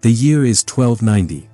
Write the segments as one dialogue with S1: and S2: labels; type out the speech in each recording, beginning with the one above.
S1: The year is 1290.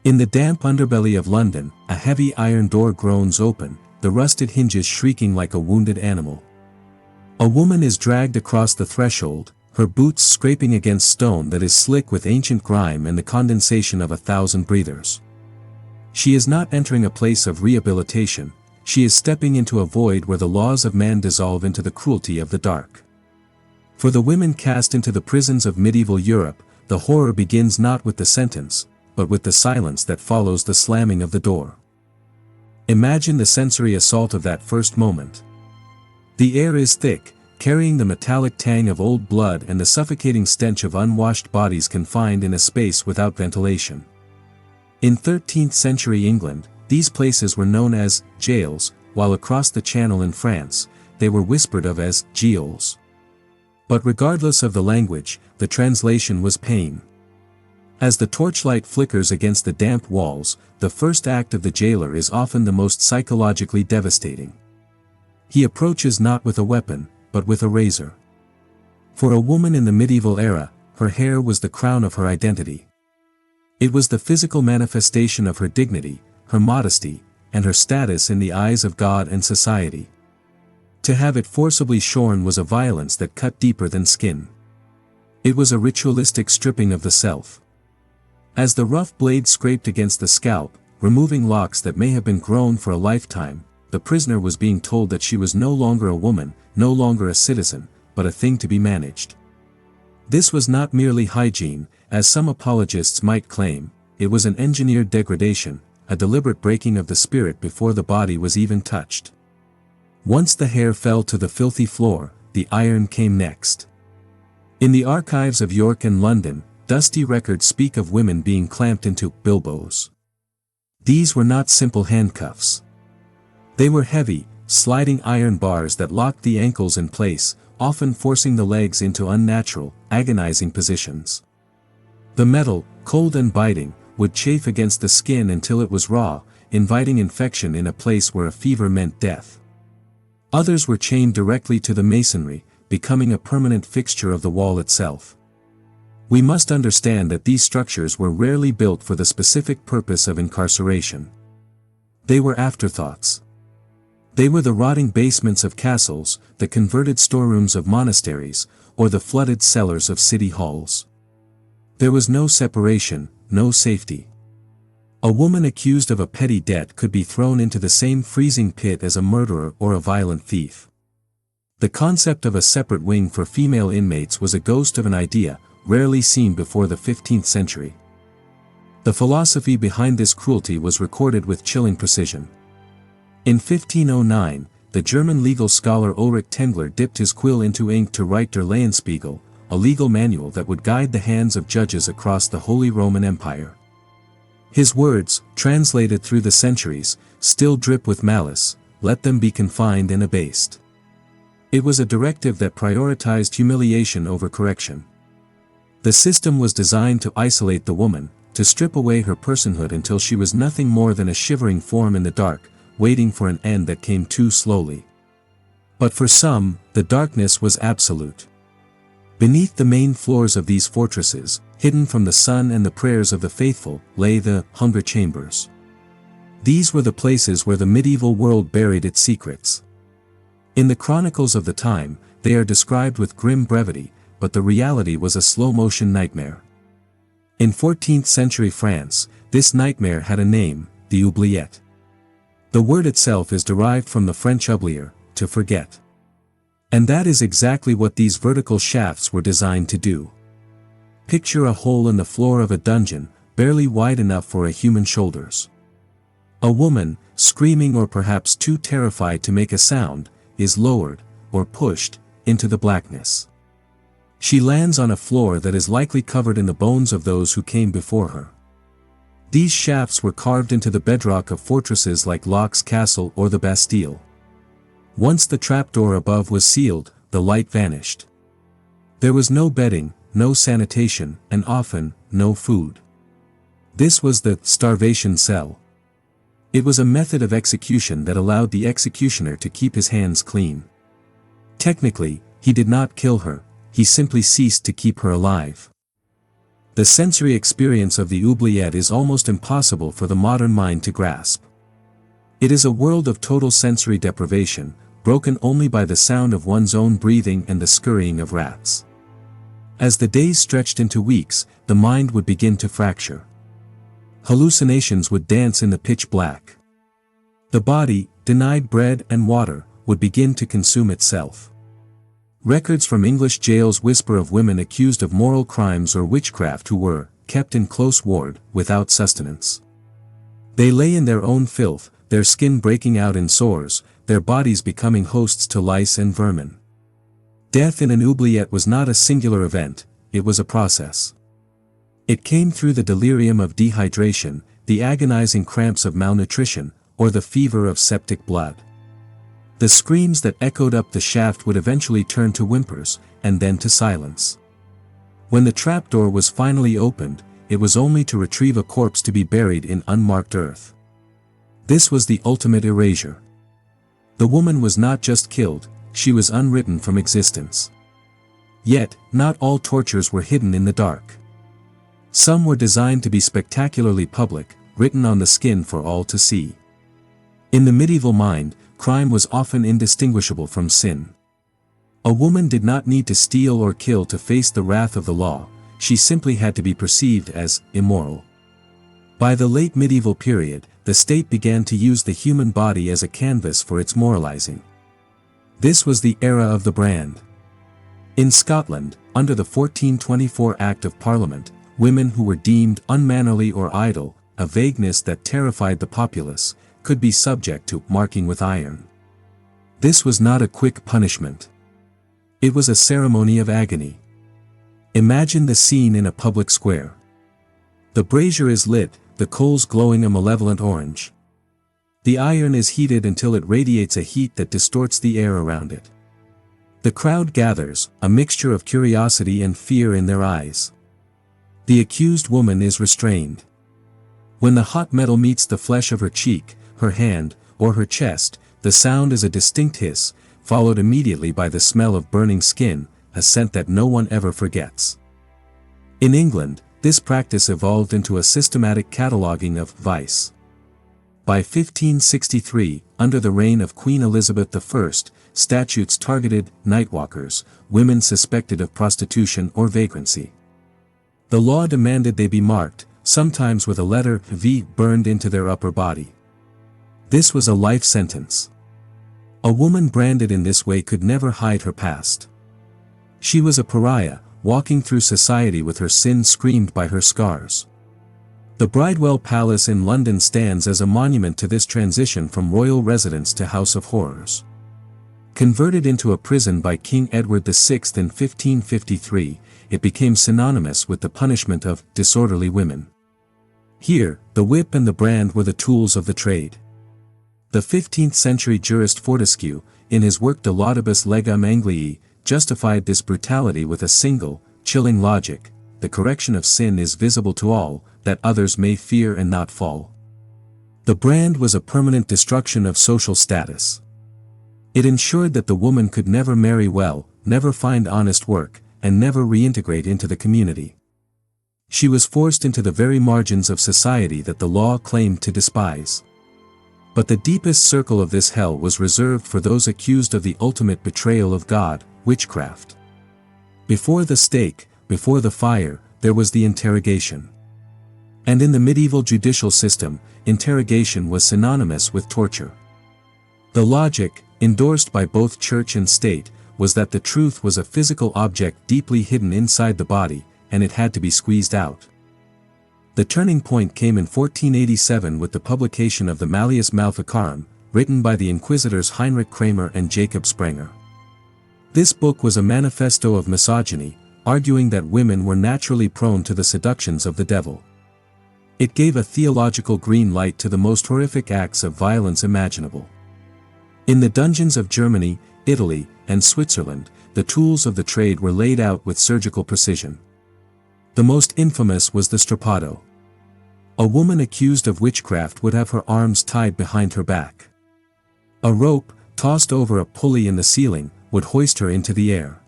S1: In the damp underbelly of London, a heavy iron door groans open, the rusted hinges shrieking like a wounded animal. A woman is dragged across the threshold, her boots scraping against stone that is slick with ancient grime and the condensation of 1,000 breathers. She is not entering a place of rehabilitation, she is stepping into a void where the laws of man dissolve into the cruelty of the dark. For the women cast into the prisons of medieval Europe, the horror begins not with the sentence, but with the silence that follows the slamming of the door. Imagine the sensory assault of that first moment. The air is thick, carrying the metallic tang of old blood and the suffocating stench of unwashed bodies confined in a space without ventilation. In 13th century England, these places were known as jails, while across the Channel in France, they were whispered of as gaols. But regardless of the language, the translation was pain. As the torchlight flickers against the damp walls, the first act of the jailer is often the most psychologically devastating. He approaches not with a weapon, but with a razor. For a woman in the medieval era, her hair was the crown of her identity. It was the physical manifestation of her dignity, her modesty, and her status in the eyes of God and society. To have it forcibly shorn was a violence that cut deeper than skin. It was a ritualistic stripping of the self. As the rough blade scraped against the scalp, removing locks that may have been grown for a lifetime, the prisoner was being told that she was no longer a woman, no longer a citizen, but a thing to be managed. This was not merely hygiene, as some apologists might claim, it was an engineered degradation, a deliberate breaking of the spirit before the body was even touched. Once the hair fell to the filthy floor, the iron came next. In the archives of York and London, dusty records speak of women being clamped into bilboes. These were not simple handcuffs. They were heavy, sliding iron bars that locked the ankles in place, often forcing the legs into unnatural, agonizing positions. The metal, cold and biting, would chafe against the skin until it was raw, inviting infection in a place where a fever meant death. Others were chained directly to the masonry, becoming a permanent fixture of the wall itself. We must understand that these structures were rarely built for the specific purpose of incarceration. They were afterthoughts. They were the rotting basements of castles, the converted storerooms of monasteries, or the flooded cellars of city halls. There was no separation, no safety. A woman accused of a petty debt could be thrown into the same freezing pit as a murderer or a violent thief. The concept of a separate wing for female inmates was a ghost of an idea, rarely seen before the 15th century. The philosophy behind this cruelty was recorded with chilling precision. In 1509, the German legal scholar Ulrich Tengler dipped his quill into ink to write Der Lehenspiegel, a legal manual that would guide the hands of judges across the Holy Roman Empire. His words, translated through the centuries, still drip with malice, let them be confined and abased. It was a directive that prioritized humiliation over correction. The system was designed to isolate the woman, to strip away her personhood until she was nothing more than a shivering form in the dark, waiting for an end that came too slowly. But for some, the darkness was absolute. Beneath the main floors of these fortresses, hidden from the sun and the prayers of the faithful, lay the hunger chambers. These were the places where the medieval world buried its secrets. In the chronicles of the time, they are described with grim brevity, but the reality was a slow-motion nightmare. In 14th century France, this nightmare had a name, the oubliette. The word itself is derived from the French oublier, to forget. And that is exactly what these vertical shafts were designed to do. Picture a hole in the floor of a dungeon, barely wide enough for a human's shoulders. A woman, screaming or perhaps too terrified to make a sound, is lowered, or pushed, into the blackness. She lands on a floor that is likely covered in the bones of those who came before her. These shafts were carved into the bedrock of fortresses like Loches Castle or the Bastille. Once the trapdoor above was sealed, the light vanished. There was no bedding, no sanitation, and often, no food. This was the starvation cell. It was a method of execution that allowed the executioner to keep his hands clean. Technically, he did not kill her, he simply ceased to keep her alive. The sensory experience of the oubliette is almost impossible for the modern mind to grasp. It is a world of total sensory deprivation, broken only by the sound of one's own breathing and the scurrying of rats. As the days stretched into weeks, the mind would begin to fracture. Hallucinations would dance in the pitch black. The body, denied bread and water, would begin to consume itself. Records from English jails whisper of women accused of moral crimes or witchcraft who were kept in close ward, without sustenance. They lay in their own filth, their skin breaking out in sores, their bodies becoming hosts to lice and vermin. Death in an oubliette was not a singular event, it was a process. It came through the delirium of dehydration, the agonizing cramps of malnutrition, or the fever of septic blood. The screams that echoed up the shaft would eventually turn to whimpers, and then to silence. When the trapdoor was finally opened, it was only to retrieve a corpse to be buried in unmarked earth. This was the ultimate erasure. The woman was not just killed, she was unwritten from existence. Yet, not all tortures were hidden in the dark. Some were designed to be spectacularly public, written on the skin for all to see. In the medieval mind, crime was often indistinguishable from sin. A woman did not need to steal or kill to face the wrath of the law, she simply had to be perceived as immoral. By the late medieval period, the state began to use the human body as a canvas for its moralizing. This was the era of the brand. In Scotland, under the 1424 Act of Parliament, women who were deemed unmannerly or idle, a vagueness that terrified the populace, could be subject to marking with iron. This was not a quick punishment. It was a ceremony of agony. Imagine the scene in a public square. The brazier is lit, the coals glowing a malevolent orange. The iron is heated until it radiates a heat that distorts the air around it. The crowd gathers, a mixture of curiosity and fear in their eyes. The accused woman is restrained. When the hot metal meets the flesh of her cheek, her hand, or her chest, the sound is a distinct hiss, followed immediately by the smell of burning skin, a scent that no one ever forgets. In England, this practice evolved into a systematic cataloguing of vice. By 1563, under the reign of Queen Elizabeth I, statutes targeted nightwalkers, women suspected of prostitution or vagrancy. The law demanded they be marked, sometimes with a letter V burned into their upper body. This was a life sentence. A woman branded in this way could never hide her past. She was a pariah, walking through society with her sins screamed by her scars. The Bridewell Palace in London stands as a monument to this transition from royal residence to House of Horrors. Converted into a prison by King Edward VI in 1553, it became synonymous with the punishment of disorderly women. Here, the whip and the brand were the tools of the trade. The 15th-century jurist Fortescue, in his work De Laudibus Legum Anglii, justified this brutality with a single, chilling logic: the correction of sin is visible to all, that others may fear and not fall. The brand was a permanent destruction of social status. It ensured that the woman could never marry well, never find honest work, and never reintegrate into the community. She was forced into the very margins of society that the law claimed to despise. But the deepest circle of this hell was reserved for those accused of the ultimate betrayal of God, witchcraft. Before the stake, before the fire, there was the interrogation. And in the medieval judicial system, interrogation was synonymous with torture. The logic, endorsed by both church and state, was that the truth was a physical object deeply hidden inside the body, and it had to be squeezed out. The turning point came in 1487 with the publication of the Malleus Maleficarum, written by the inquisitors Heinrich Kramer and Jacob Sprenger. This book was a manifesto of misogyny, arguing that women were naturally prone to the seductions of the devil. It gave a theological green light to the most horrific acts of violence imaginable. In the dungeons of Germany, Italy, and Switzerland, the tools of the trade were laid out with surgical precision. The most infamous was the strappado. A woman accused of witchcraft would have her arms tied behind her back. A rope, tossed over a pulley in the ceiling, would hoist her into the air.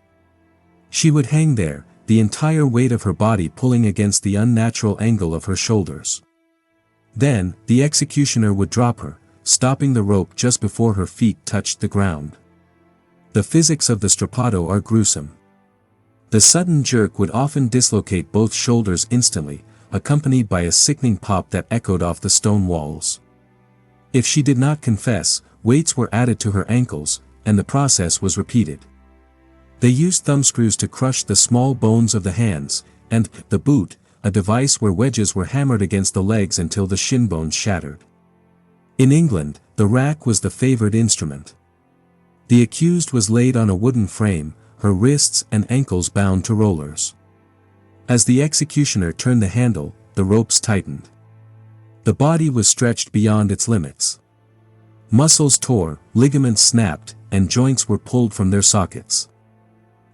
S1: She would hang there, the entire weight of her body pulling against the unnatural angle of her shoulders. Then, the executioner would drop her, stopping the rope just before her feet touched the ground. The physics of the strappado are gruesome. The sudden jerk would often dislocate both shoulders instantly, accompanied by a sickening pop that echoed off the stone walls. If she did not confess, weights were added to her ankles, and the process was repeated. They used thumbscrews to crush the small bones of the hands, and the boot, a device where wedges were hammered against the legs until the shin bones shattered. In England, the rack was the favored instrument. The accused was laid on a wooden frame, her wrists and ankles bound to rollers. As the executioner turned the handle, the ropes tightened. The body was stretched beyond its limits. Muscles tore, ligaments snapped, and joints were pulled from their sockets.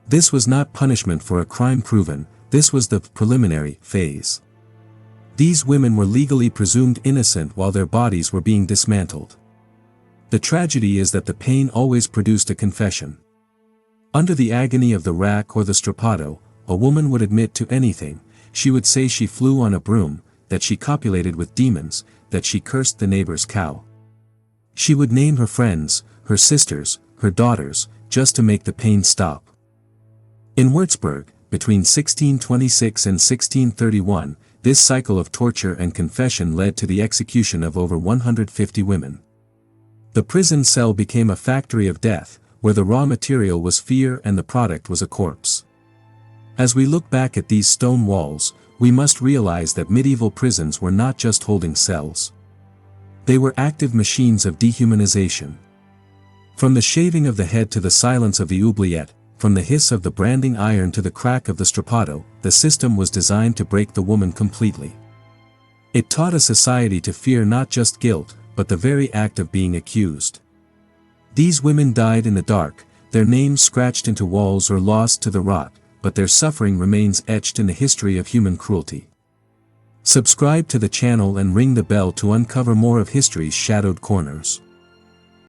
S1: This was not punishment for a crime proven, this was the preliminary phase. These women were legally presumed innocent while their bodies were being dismantled. The tragedy is that the pain always produced a confession. Under the agony of the rack or the strappado, a woman would admit to anything. She would say she flew on a broom, that she copulated with demons, that she cursed the neighbor's cow. She would name her friends, her sisters, her daughters, just to make the pain stop. In Würzburg, between 1626 and 1631, this cycle of torture and confession led to the execution of over 150 women. The prison cell became a factory of death, where the raw material was fear and the product was a corpse. As we look back at these stone walls, we must realize that medieval prisons were not just holding cells. They were active machines of dehumanization. From the shaving of the head to the silence of the oubliette, from the hiss of the branding iron to the crack of the strappado, the system was designed to break the woman completely. It taught a society to fear not just guilt, but the very act of being accused. These women died in the dark, their names scratched into walls or lost to the rot, but their suffering remains etched in the history of human cruelty. Subscribe to the channel and ring the bell to uncover more of history's shadowed corners.